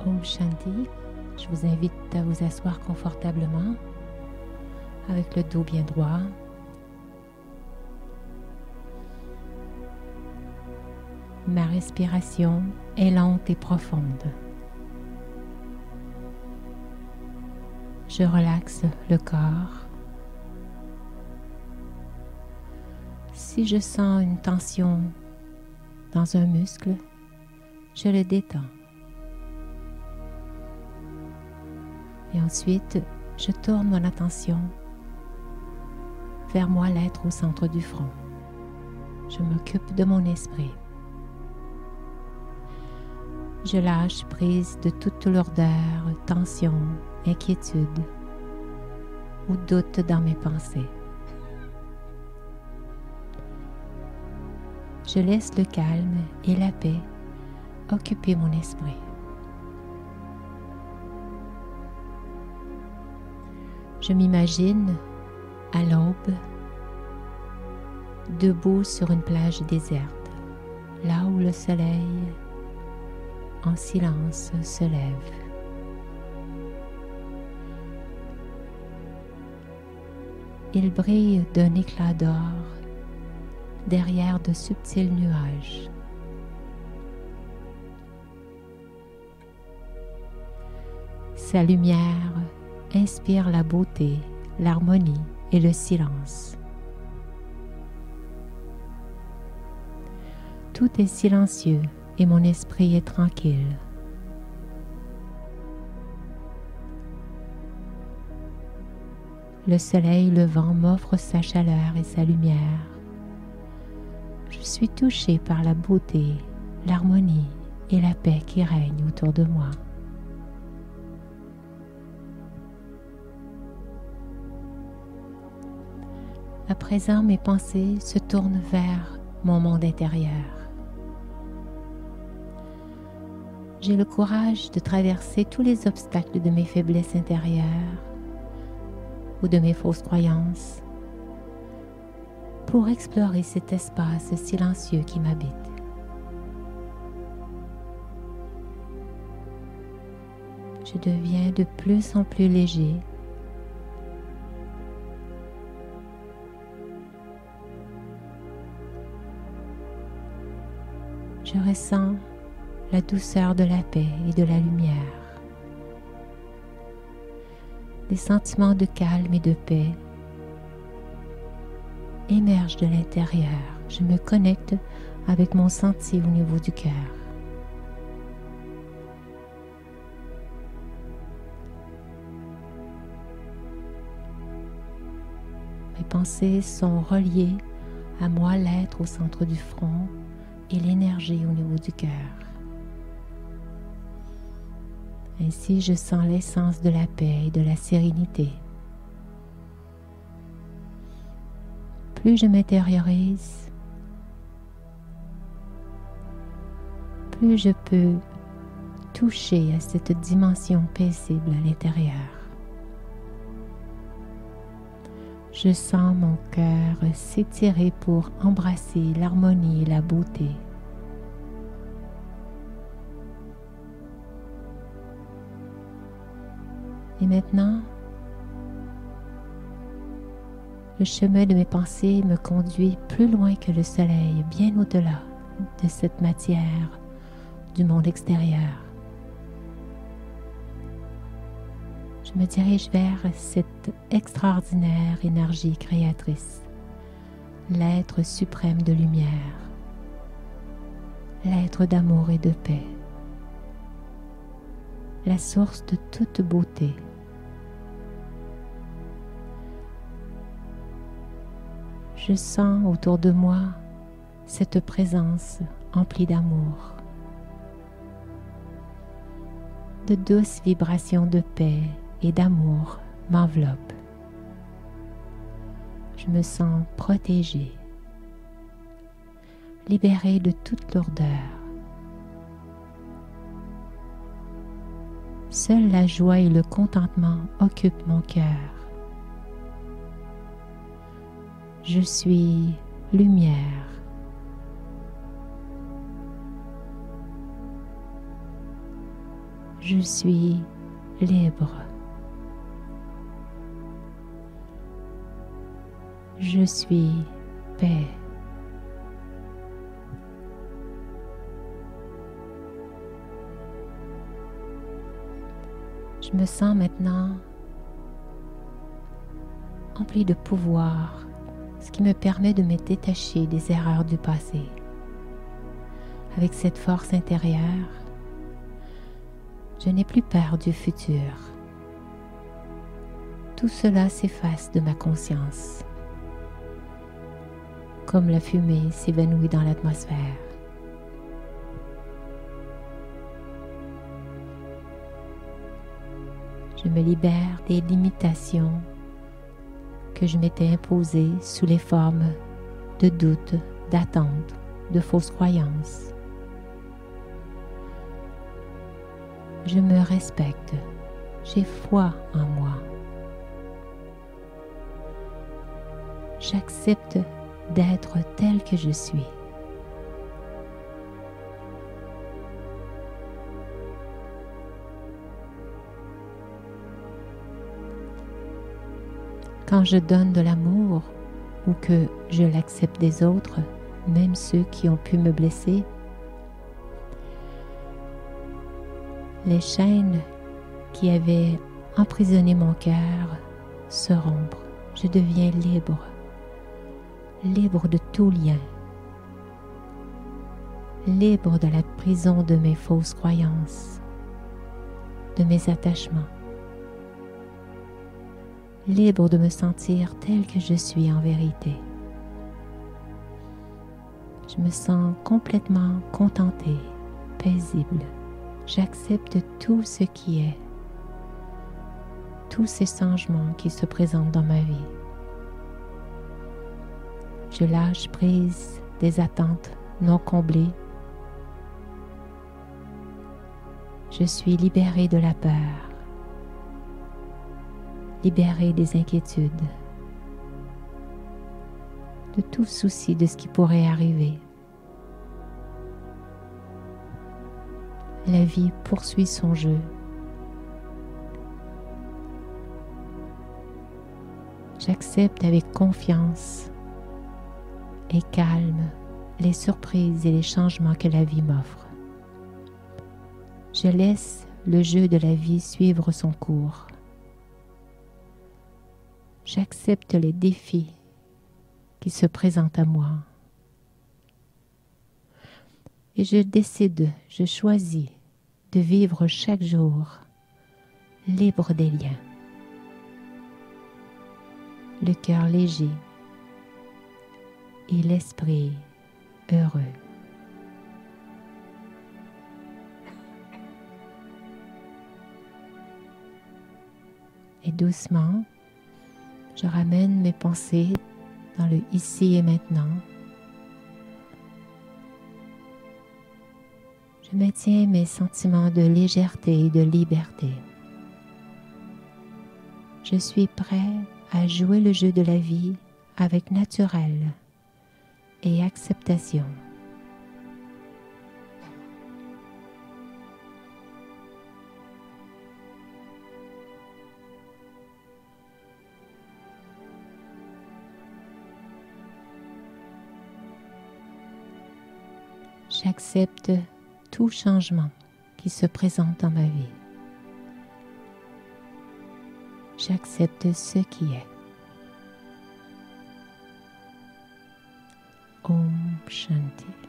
Om Shanti. Je vous invite à vous asseoir confortablement avec le dos bien droit. Ma respiration est lente et profonde. Je relaxe le corps. Si je sens une tension dans un muscle, je le détends. Et ensuite, je tourne mon attention vers moi, l'être au centre du front. Je m'occupe de mon esprit. Je lâche prise de toute lourdeur, tension, inquiétude ou doute dans mes pensées. Je laisse le calme et la paix occuper mon esprit. Je m'imagine à l'aube, debout sur une plage déserte, là où le soleil en silence se lève. Il brille d'un éclat d'or derrière de subtils nuages. Sa lumière inspire la beauté, l'harmonie et le silence. Tout est silencieux et mon esprit est tranquille. Le soleil levant m'offre sa chaleur et sa lumière. Je suis touchée par la beauté, l'harmonie et la paix qui règnent autour de moi. À présent, mes pensées se tournent vers mon monde intérieur. J'ai le courage de traverser tous les obstacles de mes faiblesses intérieures ou de mes fausses croyances pour explorer cet espace silencieux qui m'habite. Je deviens de plus en plus léger. Je ressens la douceur de la paix et de la lumière. Des sentiments de calme et de paix émergent de l'intérieur. Je me connecte avec mon sentier au niveau du cœur. Mes pensées sont reliées à moi, l'être au centre du front, et l'énergie au niveau du cœur. Ainsi, je sens l'essence de la paix et de la sérénité. Plus je m'intériorise, plus je peux toucher à cette dimension paisible à l'intérieur. Je sens mon cœur s'étirer pour embrasser l'harmonie et la beauté. Et maintenant, le chemin de mes pensées me conduit plus loin que le soleil, bien au-delà de cette matière du monde extérieur. Je me dirige vers cette extraordinaire énergie créatrice, l'être suprême de lumière, l'être d'amour et de paix, la source de toute beauté. Je sens autour de moi cette présence emplie d'amour, de douces vibrations de paix et d'amour m'enveloppent. Je me sens protégée, libérée de toute lourdeur. Seule la joie et le contentement occupent mon cœur. Je suis lumière. Je suis libre. Je suis paix. Je me sens maintenant empli de pouvoir, ce qui me permet de me détacher des erreurs du passé. Avec cette force intérieure, je n'ai plus peur du futur. Tout cela s'efface de ma conscience, comme la fumée s'évanouit dans l'atmosphère. Je me libère des limitations que je m'étais imposées sous les formes de doutes, d'attentes, de fausses croyances. Je me respecte, j'ai foi en moi. J'accepte d'être tel que je suis. Quand je donne de l'amour ou que je l'accepte des autres, même ceux qui ont pu me blesser, les chaînes qui avaient emprisonné mon cœur se rompent. Je deviens libre, libre de tout lien, libre de la prison de mes fausses croyances, de mes attachements, libre de me sentir tel que je suis en vérité. Je me sens complètement contentée, paisible. J'accepte tout ce qui est, tous ces changements qui se présentent dans ma vie. Je lâche prise des attentes non comblées. Je suis libérée de la peur, libérée des inquiétudes, de tout souci de ce qui pourrait arriver. La vie poursuit son jeu. J'accepte avec confiance et calme les surprises et les changements que la vie m'offre. Je laisse le jeu de la vie suivre son cours. J'accepte les défis qui se présentent à moi. Et je décide, je choisis de vivre chaque jour libre des liens. Le cœur léger et l'esprit heureux. Et doucement, je ramène mes pensées dans le ici et maintenant. Je maintiens mes sentiments de légèreté et de liberté. Je suis prêt à jouer le jeu de la vie avec naturel et acceptation. J'accepte tout changement qui se présente dans ma vie. J'accepte ce qui est. Om Shanti.